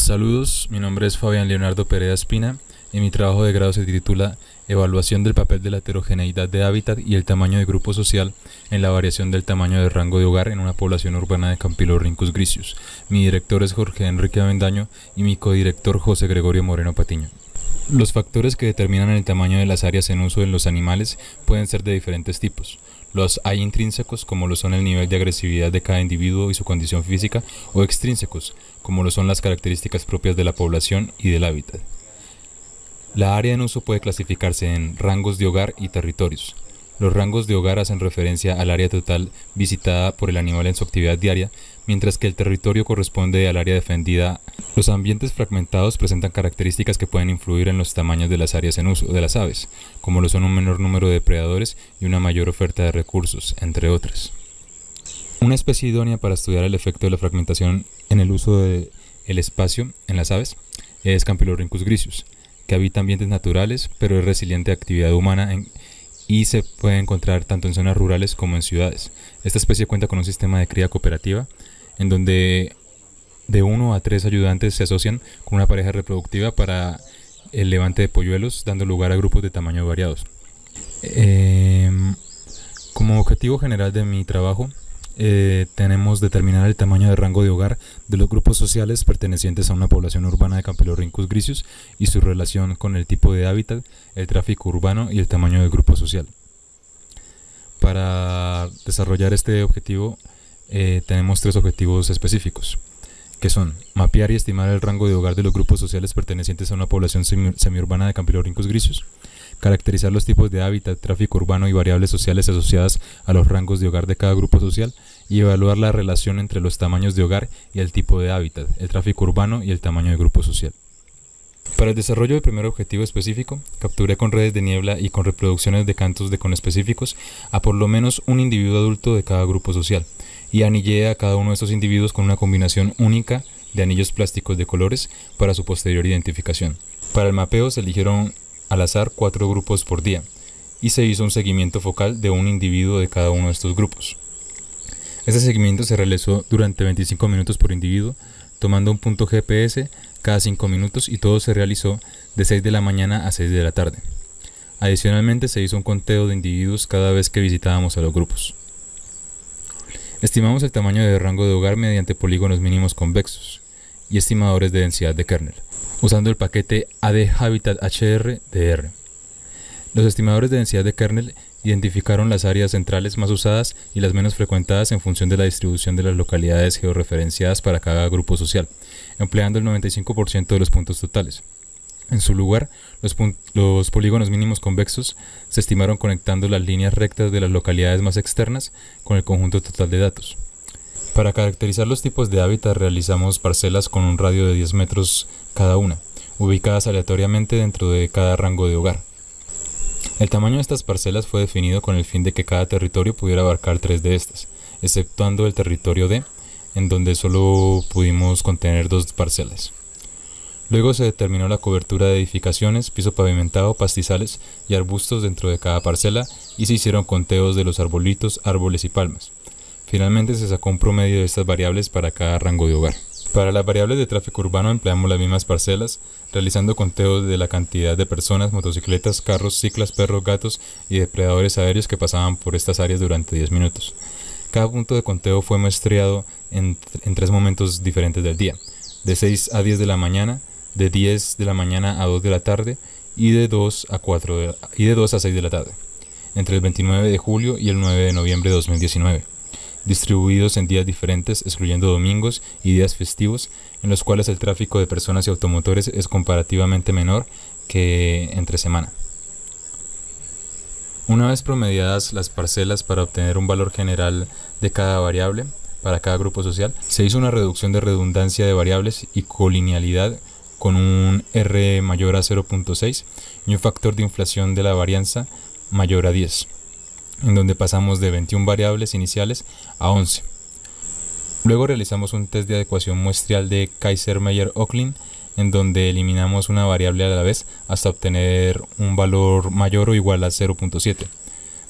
Saludos, mi nombre es Fabián Leonardo Pereda Espina y mi trabajo de grado se titula Evaluación del papel de la heterogeneidad de hábitat y el tamaño de grupo social en la variación del tamaño de rango de hogar en una población urbana de Campilorhynchus griseus. Mi director es Jorge Enrique Avendaño y mi codirector José Gregorio Moreno Patiño. Los factores que determinan el tamaño de las áreas en uso en los animales pueden ser de diferentes tipos. Los hay intrínsecos, como lo son el nivel de agresividad de cada individuo y su condición física, o extrínsecos, como lo son las características propias de la población y del hábitat. La área en uso puede clasificarse en rangos de hogar y territorios. Los rangos de hogar hacen referencia al área total visitada por el animal en su actividad diaria, mientras que el territorio corresponde al área defendida. Los ambientes fragmentados presentan características que pueden influir en los tamaños de las áreas en uso de las aves, como lo son un menor número de depredadores y una mayor oferta de recursos, entre otras. Una especie idónea para estudiar el efecto de la fragmentación en el uso del espacio en las aves es Campilorhynchus griseus, que habita ambientes naturales, pero es resiliente a actividad humana y se puede encontrar tanto en zonas rurales como en ciudades. Esta especie cuenta con un sistema de cría cooperativa, en donde de 1 a 3 ayudantes se asocian con una pareja reproductiva para el levante de polluelos, dando lugar a grupos de tamaño variados. Como objetivo general de mi trabajo, tenemos determinar el tamaño de rango de hogar de los grupos sociales pertenecientes a una población urbana de Campilorhynchus griseus y su relación con el tipo de hábitat, el tráfico urbano y el tamaño del grupo social. Para desarrollar este objetivo tenemos 3 objetivos específicos, que son mapear y estimar el rango de hogar de los grupos sociales pertenecientes a una población semiurbana de Campilorhynchus griseus, caracterizar los tipos de hábitat, tráfico urbano y variables sociales asociadas a los rangos de hogar de cada grupo social y evaluar la relación entre los tamaños de hogar y el tipo de hábitat, el tráfico urbano y el tamaño de grupo social. Para el desarrollo del primer objetivo específico, capturé con redes de niebla y con reproducciones de cantos de conespecíficos a por lo menos un individuo adulto de cada grupo social y anillé a cada uno de estos individuos con una combinación única de anillos plásticos de colores para su posterior identificación. Para el mapeo se eligieron al azar 4 grupos por día y se hizo un seguimiento focal de un individuo de cada uno de estos grupos. Este seguimiento se realizó durante 25 minutos por individuo, tomando un punto GPS cada 5 minutos y todo se realizó de 6 de la mañana a 6 de la tarde. Adicionalmente se hizo un conteo de individuos cada vez que visitábamos a los grupos. Estimamos el tamaño de rango de hogar mediante polígonos mínimos convexos y estimadores de densidad de kernel, usando el paquete AD Habitat HR de R. Los estimadores de densidad de kernel identificaron las áreas centrales más usadas y las menos frecuentadas en función de la distribución de las localidades georreferenciadas para cada grupo social, empleando el 95% de los puntos totales. En su lugar, los polígonos mínimos convexos se estimaron conectando las líneas rectas de las localidades más externas con el conjunto total de datos. Para caracterizar los tipos de hábitat realizamos parcelas con un radio de 10 metros cada una, ubicadas aleatoriamente dentro de cada rango de hogar. El tamaño de estas parcelas fue definido con el fin de que cada territorio pudiera abarcar 3 de estas, exceptuando el territorio D, en donde solo pudimos contener 2 parcelas. Luego se determinó la cobertura de edificaciones, piso pavimentado, pastizales y arbustos dentro de cada parcela y se hicieron conteos de los arbolitos, árboles y palmas. Finalmente se sacó un promedio de estas variables para cada rango de hogar. Para las variables de tráfico urbano empleamos las mismas parcelas, realizando conteos de la cantidad de personas, motocicletas, carros, ciclas, perros, gatos y depredadores aéreos que pasaban por estas áreas durante 10 minutos. Cada punto de conteo fue muestreado en 3 momentos diferentes del día, de 6 a 10 de la mañana, de 10 de la mañana a 2 de la tarde y de 2 a 6 de la tarde, entre el 29 de julio y el 9 de noviembre de 2019. Distribuidos en días diferentes, excluyendo domingos y días festivos, en los cuales el tráfico de personas y automotores es comparativamente menor que entre semana. Una vez promediadas las parcelas para obtener un valor general de cada variable para cada grupo social, se hizo una reducción de redundancia de variables y colinealidad con un R mayor a 0.6 y un factor de inflación de la varianza mayor a 10. En donde pasamos de 21 variables iniciales a 11. Luego realizamos un test de adecuación muestreal de Kaiser-Meyer-Ohlin, en donde eliminamos una variable a la vez hasta obtener un valor mayor o igual a 0.7,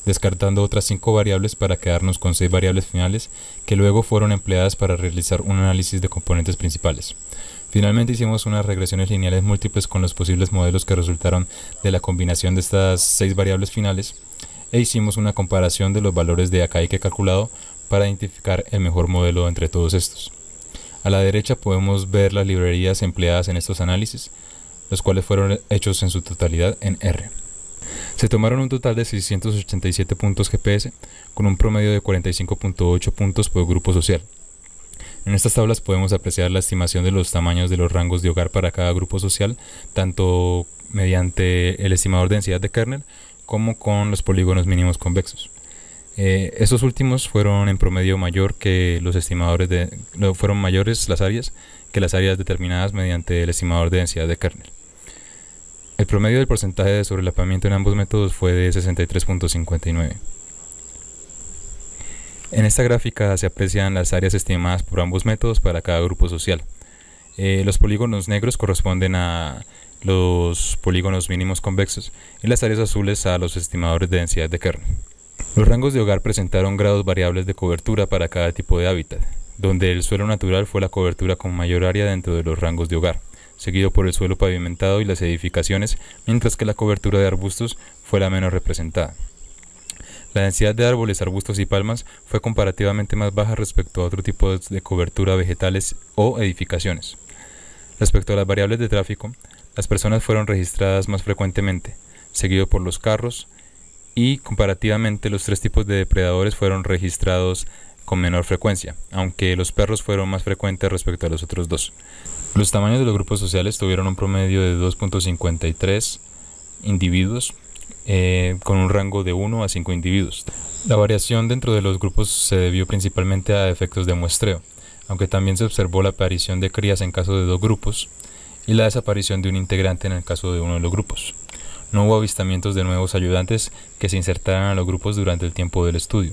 descartando otras 5 variables para quedarnos con 6 variables finales que luego fueron empleadas para realizar un análisis de componentes principales. Finalmente hicimos unas regresiones lineales múltiples con los posibles modelos que resultaron de la combinación de estas 6 variables finales e hicimos una comparación de los valores de acá y que calculado para identificar el mejor modelo entre todos estos. A la derecha podemos ver las librerías empleadas en estos análisis, los cuales fueron hechos en su totalidad en R. Se tomaron un total de 687 puntos GPS con un promedio de 45.8 puntos por grupo social. En estas tablas podemos apreciar la estimación de los tamaños de los rangos de hogar para cada grupo social, tanto mediante el estimador de densidad de kernel como con los polígonos mínimos convexos. Estos últimos fueron en promedio mayor que los estimadores fueron mayores las áreas que las áreas determinadas mediante el estimador de densidad de kernel. El promedio del porcentaje de sobrelapamiento en ambos métodos fue de 63.59. En esta gráfica se aprecian las áreas estimadas por ambos métodos para cada grupo social. Los polígonos negros corresponden a los polígonos mínimos convexos y las áreas azules a los estimadores de densidad de kernel. Los rangos de hogar presentaron grados variables de cobertura para cada tipo de hábitat, donde el suelo natural fue la cobertura con mayor área dentro de los rangos de hogar, seguido por el suelo pavimentado y las edificaciones, mientras que la cobertura de arbustos fue la menos representada. La densidad de árboles, arbustos y palmas fue comparativamente más baja respecto a otro tipo de cobertura vegetales o edificaciones. Respecto a las variables de tráfico, las personas fueron registradas más frecuentemente, seguido por los carros, y comparativamente los 3 tipos de depredadores fueron registrados con menor frecuencia, aunque los perros fueron más frecuentes respecto a los otros 2. Los tamaños de los grupos sociales tuvieron un promedio de 2.53 individuos, con un rango de 1 a 5 individuos. La variación dentro de los grupos se debió principalmente a efectos de muestreo, aunque también se observó la aparición de crías en caso de 2 grupos y la desaparición de un integrante en el caso de uno de los grupos. No hubo avistamientos de nuevos ayudantes que se insertaran a los grupos durante el tiempo del estudio.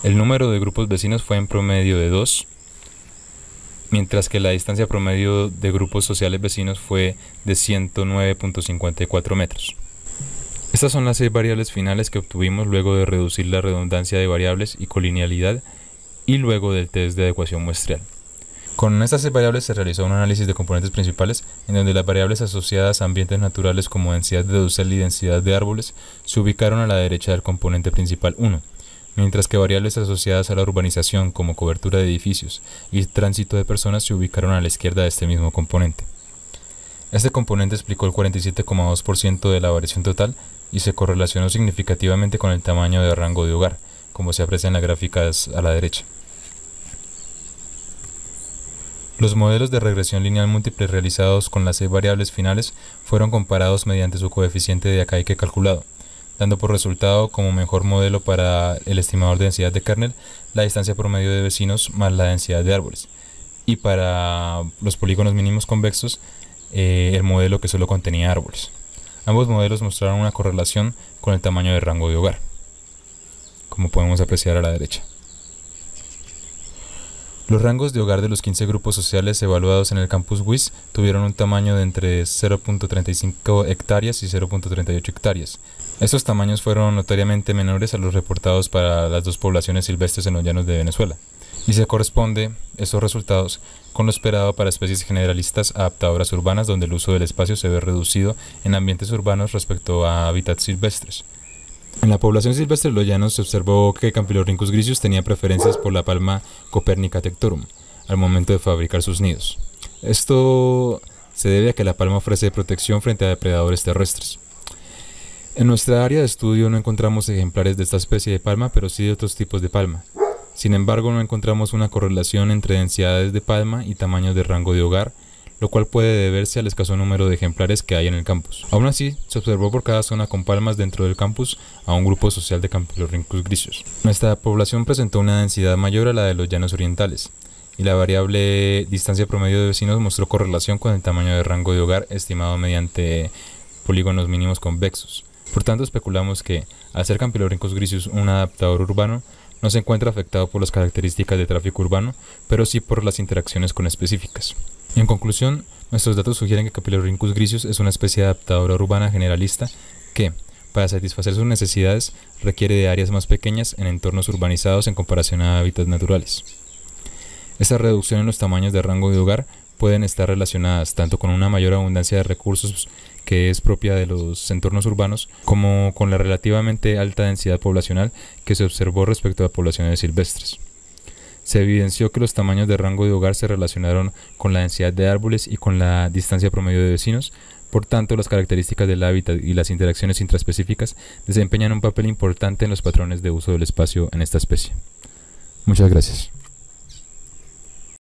El número de grupos vecinos fue en promedio de 2, mientras que la distancia promedio de grupos sociales vecinos fue de 109.54 metros. Estas son las 6 variables finales que obtuvimos luego de reducir la redundancia de variables y colinealidad y luego del test de adecuación muestreal. Con estas 6 variables se realizó un análisis de componentes principales en donde las variables asociadas a ambientes naturales como densidad de dosel y densidad de árboles se ubicaron a la derecha del componente principal 1, mientras que variables asociadas a la urbanización como cobertura de edificios y tránsito de personas se ubicaron a la izquierda de este mismo componente. Este componente explicó el 47,2% de la variación total y se correlacionó significativamente con el tamaño de rango de hogar, como se aprecia en las gráficas a la derecha. Los modelos de regresión lineal múltiple realizados con las 6 variables finales fueron comparados mediante su coeficiente de Akaike calculado, dando por resultado como mejor modelo para el estimador de densidad de kernel la distancia promedio de vecinos más la densidad de árboles, y para los polígonos mínimos convexos el modelo que solo contenía árboles. Ambos modelos mostraron una correlación con el tamaño de rango de hogar, como podemos apreciar a la derecha. Los rangos de hogar de los 15 grupos sociales evaluados en el campus WIS tuvieron un tamaño de entre 0.35 hectáreas y 0.38 hectáreas. Estos tamaños fueron notoriamente menores a los reportados para las 2 poblaciones silvestres en los llanos de Venezuela, y se corresponde estos resultados con lo esperado para especies generalistas adaptadoras urbanas donde el uso del espacio se ve reducido en ambientes urbanos respecto a hábitats silvestres. En la población silvestre de los llanos se observó que Campylorhynchus griseus tenía preferencias por la palma Copernica tectorum al momento de fabricar sus nidos. Esto se debe a que la palma ofrece protección frente a depredadores terrestres. En nuestra área de estudio no encontramos ejemplares de esta especie de palma, pero sí de otros tipos de palma. Sin embargo, no encontramos una correlación entre densidades de palma y tamaños de rango de hogar, lo cual puede deberse al escaso número de ejemplares que hay en el campus. Aún así, se observó por cada zona con palmas dentro del campus a un grupo social de Campylorhynchus griseus. Nuestra población presentó una densidad mayor a la de los llanos orientales, y la variable distancia promedio de vecinos mostró correlación con el tamaño de rango de hogar estimado mediante polígonos mínimos convexos. Por tanto, especulamos que, al ser Campylorhynchus griseus un adaptador urbano, no se encuentra afectado por las características de tráfico urbano, pero sí por las interacciones con específicas. En conclusión, nuestros datos sugieren que Campylorhynchus griseus es una especie adaptadora urbana generalista que, para satisfacer sus necesidades, requiere de áreas más pequeñas en entornos urbanizados en comparación a hábitats naturales. Esta reducción en los tamaños de rango de hogar pueden estar relacionadas tanto con una mayor abundancia de recursos que es propia de los entornos urbanos, como con la relativamente alta densidad poblacional que se observó respecto a poblaciones silvestres. Se evidenció que los tamaños de rango de hogar se relacionaron con la densidad de árboles y con la distancia promedio de vecinos. Por tanto, las características del hábitat y las interacciones intraespecíficas desempeñan un papel importante en los patrones de uso del espacio en esta especie. Muchas gracias.